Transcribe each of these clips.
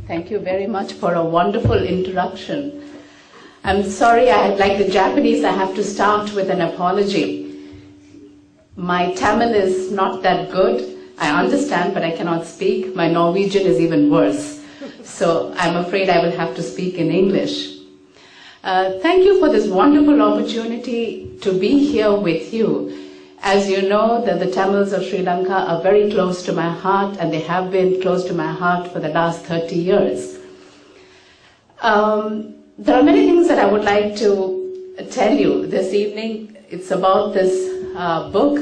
Thank you very much for a wonderful introduction. I'm sorry, like the Japanese, I have to start with an apology. My Tamil is not that good. I understand, but I cannot speak. My Norwegian is even worse. So I'm afraid I will have to speak in English. Thank you for this wonderful opportunity to be here with you. As you know, the Tamils of Sri Lanka are very close to my heart, and they have been close to my heart for the last 30 years. There are many things that I would like to tell you this evening. It's about this book.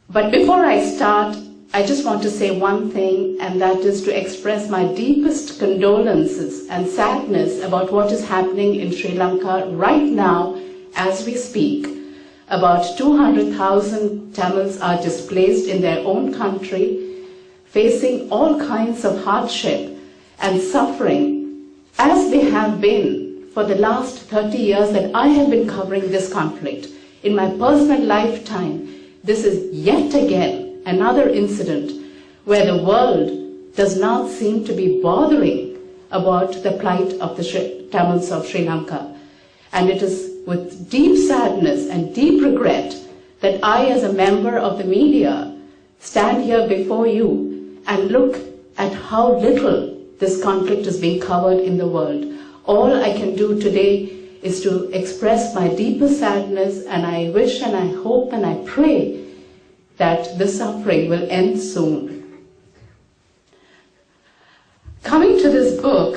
But before I start, I just want to say one thing, and that is to express my deepest condolences and sadness about what is happening in Sri Lanka right now as we speak. About 200,000 Tamils are displaced in their own country, facing all kinds of hardship and suffering, as they have been for the last 30 years that I have been covering this conflict. In my personal lifetime, this is yet again another incident where the world does not seem to be bothering about the plight of the Tamils of Sri Lanka. And it is with deep sadness and deep regret that I, as a member of the media, stand here before you and look at how little this conflict is being covered in the world. All I can do today is to express my deepest sadness, and I wish and I hope and I pray that the suffering will end soon. Coming to this book,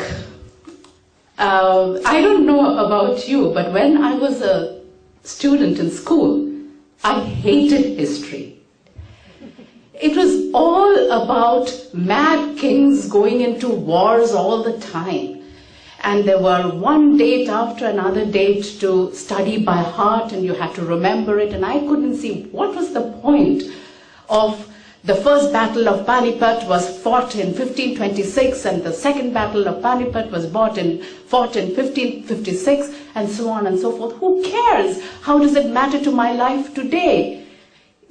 I don't know about you, but when I was a student in school, I hated history. It was all about mad kings going into wars all the time. And there were one date after another date to study by heart, and you had to remember it. And I couldn't see what was the point of the first battle of Panipat was fought in 1526, and the second battle of Panipat was fought in 1556, and so on and so forth. Who cares? How does it matter to my life today?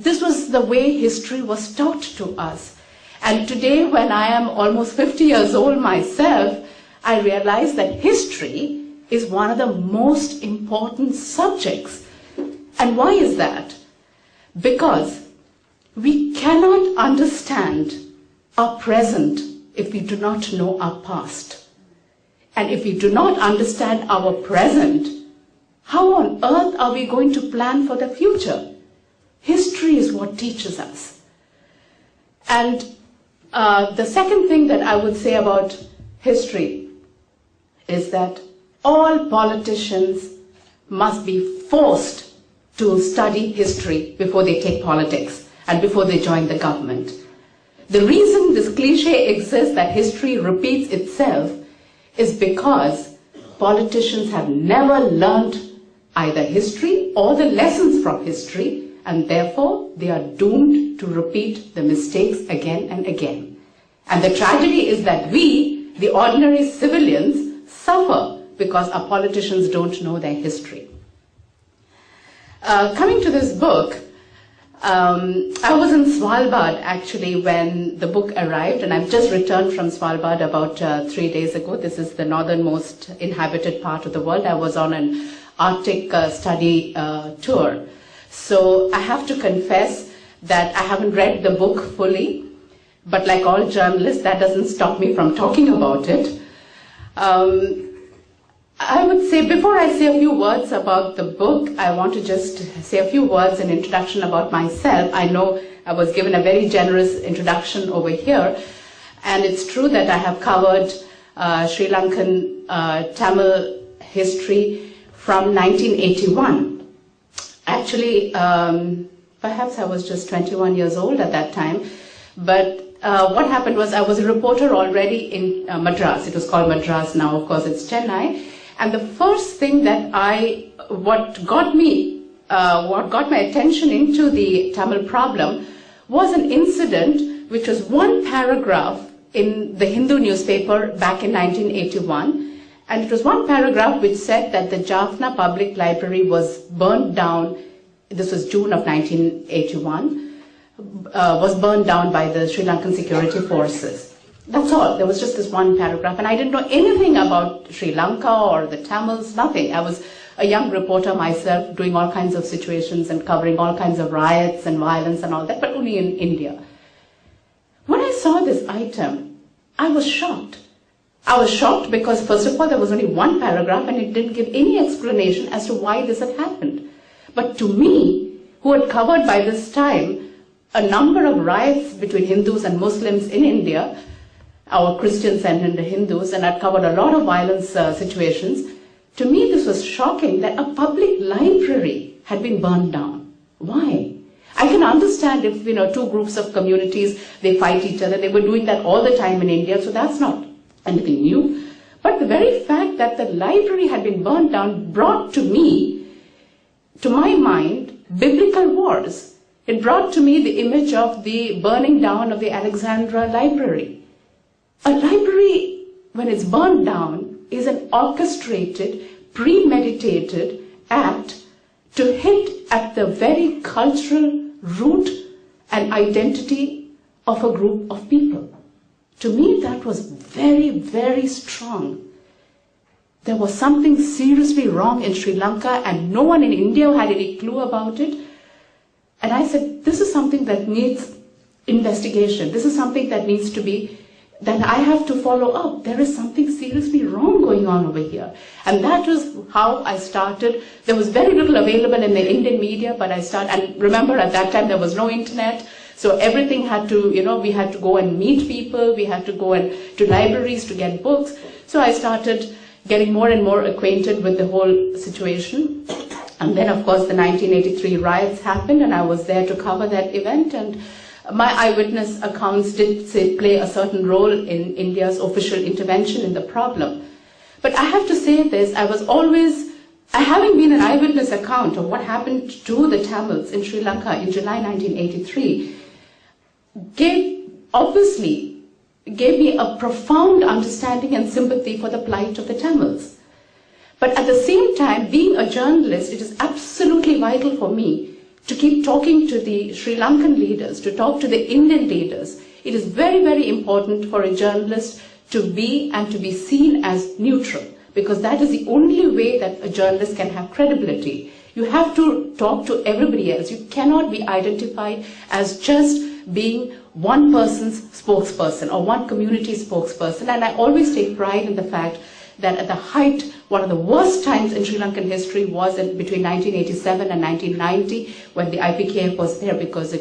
This was the way history was taught to us. And today, when I am almost 50 years old myself, I realize that history is one of the most important subjects. And why is that? Because we cannot understand our present if we do not know our past. And if we do not understand our present, how on earth are we going to plan for the future? History is what teaches us. And the second thing that I would say about history is that all politicians must be forced to study history before they take politics and before they join the government. The reason this cliche exists that history repeats itself is because politicians have never learned either history or the lessons from history, and therefore they are doomed to repeat the mistakes again and again. And the tragedy is that we, the ordinary civilians, suffer because our politicians don't know their history. Coming to this book, I was in Svalbard actually when the book arrived, and I've just returned from Svalbard about 3 days ago. This is the northernmost inhabited part of the world. I was on an Arctic study tour. So I have to confess that I haven't read the book fully, but like all journalists, that doesn't stop me from talking about it. I would say, before I say a few words about the book, I want to just say a few words in introduction about myself. I know I was given a very generous introduction over here, and it's true that I have covered Sri Lankan Tamil history from 1981. Actually, perhaps I was just 21 years old at that time, but what happened was I was a reporter already in Madras. It was called Madras, now of course it's Chennai. And the first thing that what got my attention into the Tamil problem was an incident which was one paragraph in the Hindu newspaper back in 1981. And it was one paragraph which said that the Jaffna Public Library was burned down. This was June of 1981. Was burned down by the Sri Lankan security forces. That's all. There was just this one paragraph, and I didn't know anything about Sri Lanka or the Tamils, nothing. I was a young reporter myself, doing all kinds of situations and covering all kinds of riots and violence and all that, but only in India. When I saw this item, I was shocked. I was shocked because, first of all, there was only one paragraph and it didn't give any explanation as to why this had happened. But to me, who had covered by this time a number of riots between Hindus and Muslims in India, our Christians and the Hindus, and I'd covered a lot of violence situations, to me this was shocking that a public library had been burned down. Why? I can understand if, two groups of communities, they fight each other. They were doing that all the time in India, so that's not anything new. But the very fact that the library had been burned down brought to me, to my mind, biblical wars. It brought to me the image of the burning down of the Alexandria library. A library, when it's burned down, is an orchestrated, premeditated act to hit at the very cultural root and identity of a group of people. To me, that was very, very strong. There was something seriously wrong in Sri Lanka and no one in India had any clue about it. And I said, this is something that needs investigation. This is something that needs to be, that I have to follow up. There is something seriously wrong going on over here. And that was how I started. There was very little available in the Indian media, but I started, and remember at that time there was no internet. So everything had to, we had to go and meet people. We had to go to libraries to get books. So I started getting more and more acquainted with the whole situation. And then, of course, the 1983 riots happened, and I was there to cover that event. And my eyewitness accounts did play a certain role in India's official intervention in the problem. But I have to say this, having been an eyewitness account of what happened to the Tamils in Sri Lanka in July 1983, gave me a profound understanding and sympathy for the plight of the Tamils. But at the same time, being a journalist, it is absolutely vital for me to keep talking to the Sri Lankan leaders, to talk to the Indian leaders. It is very, very important for a journalist to be seen as neutral, because that is the only way that a journalist can have credibility. You have to talk to everybody else. You cannot be identified as just being one person's spokesperson or one community spokesperson. And I always take pride in the fact that at the height, one of the worst times in Sri Lankan history was between 1987 and 1990, when the IPKF was there, because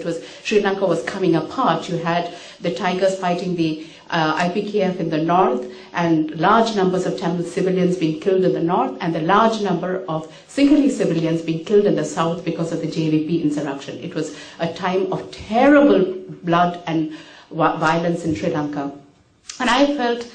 Sri Lanka was coming apart. You had the Tigers fighting the IPKF in the north, and large numbers of Tamil civilians being killed in the north, and the large number of Sinhalese civilians being killed in the south because of the JVP insurrection. It was a time of terrible blood and violence in Sri Lanka. And I felt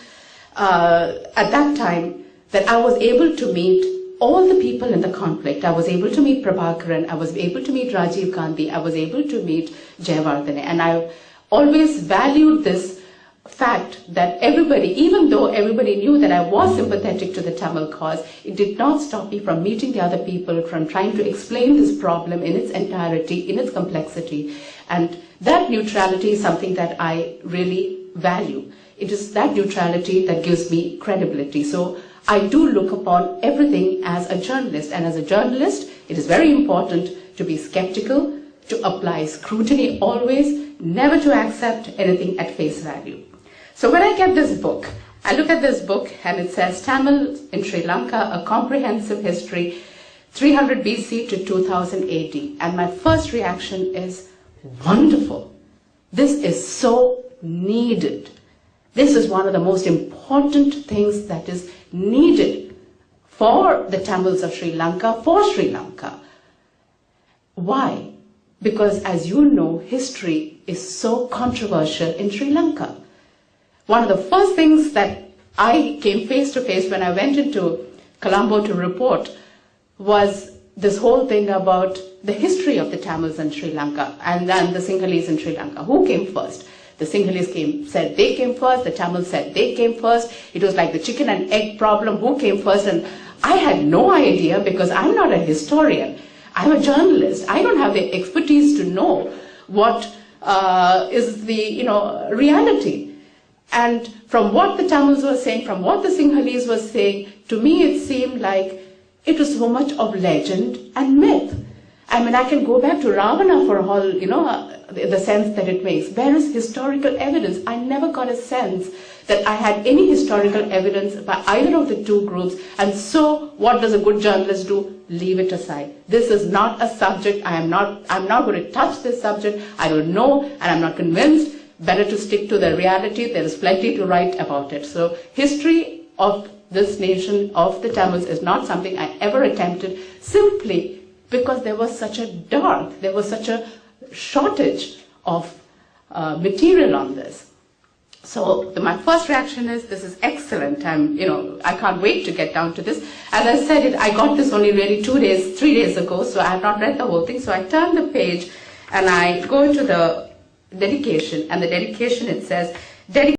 at that time that I was able to meet all the people in the conflict. I was able to meet Prabhakaran, I was able to meet Rajiv Gandhi, I was able to meet Jayawardene, and I always valued this fact that everybody, even though everybody knew that I was sympathetic to the Tamil cause, it did not stop me from meeting the other people, from trying to explain this problem in its entirety, in its complexity. And that neutrality is something that I really value. It is that neutrality that gives me credibility. So I do look upon everything as a journalist. And as a journalist, it is very important to be skeptical, to apply scrutiny always, never to accept anything at face value. So when I get this book, I look at this book and it says Tamil in Sri Lanka, a comprehensive history, 300 BC to 2000 AD. And my first reaction is, wonderful. This is so needed. This is one of the most important things that is needed for the Tamils of Sri Lanka, for Sri Lanka. Why? Because as you know, history is so controversial in Sri Lanka. One of the first things that I came face to face when I went into Colombo to report was this whole thing about the history of the Tamils in Sri Lanka and then the Sinhalese in Sri Lanka. Who came first? The Sinhalese said they came first, the Tamils said they came first. It was like the chicken and egg problem, who came first? And I had no idea, because I'm not a historian. I'm a journalist. I don't have the expertise to know what is the reality. And from what the Tamils were saying, from what the Sinhalese were saying, to me it seemed like it was so much of legend and myth. I mean, I can go back to Ravana for all, the sense that it makes. Where is historical evidence? I never got a sense that I had any historical evidence by either of the two groups. And so, what does a good journalist do? Leave it aside. This is not a subject. I'm not going to touch this subject. I don't know, and I'm not convinced. Better to stick to the reality. There is plenty to write about it. So, history of this nation, of the Tamils, is not something I ever attempted, simply because there was such a dearth, there was such a shortage of material on this. So my first reaction is, this is excellent. I can't wait to get down to this. As I said, I got this only really 3 days ago, so I have not read the whole thing. So I turn the page and I go into the dedication, and the dedication, it says,